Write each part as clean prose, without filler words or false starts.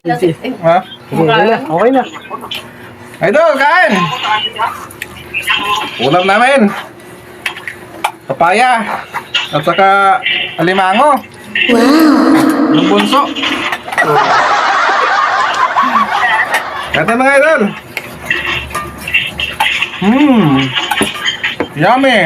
Ha? Sige, na. Okay na. Idol, kain! Ulam namin. Papaya. At saka alimango. Wow! Yung bunso. Kata mga idol. Yummy.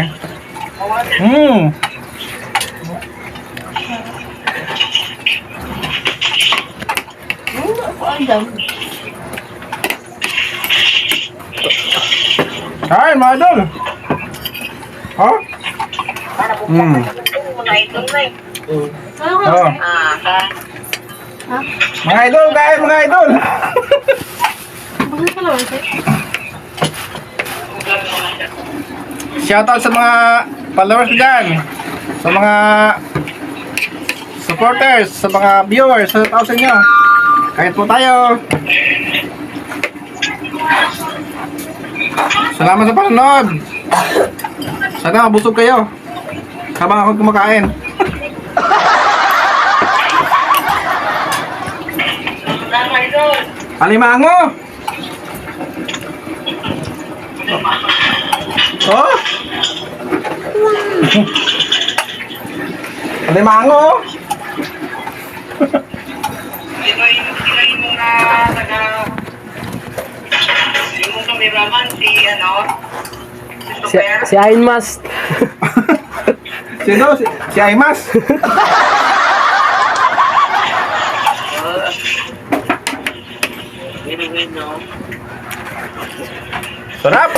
Kain mga idol. Ha? Oh. Mga idol, kain mga idol. Shoutout sa mga followers dyan, sa mga supporters, sa mga viewers, shoutout sa inyo. Kain po tayo. Salamat sa panonood. Sana mabusog kayo habang ako kumakain. Alimango! Oh! Alimango! Sino yung taga... Yung cameraman, si ano? Si Iron Mas. Sino? Si Aymas? Sarap!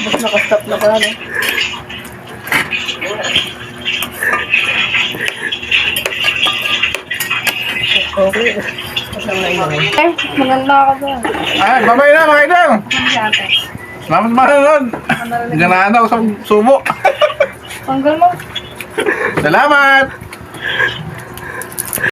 Mas nakastop na pala, no? Okay. Ay, maganda ka ba? Ay, babay na mga idol! Salamat sa manonood! Diyan na daw sa subo! Tanggal mo. Salamat!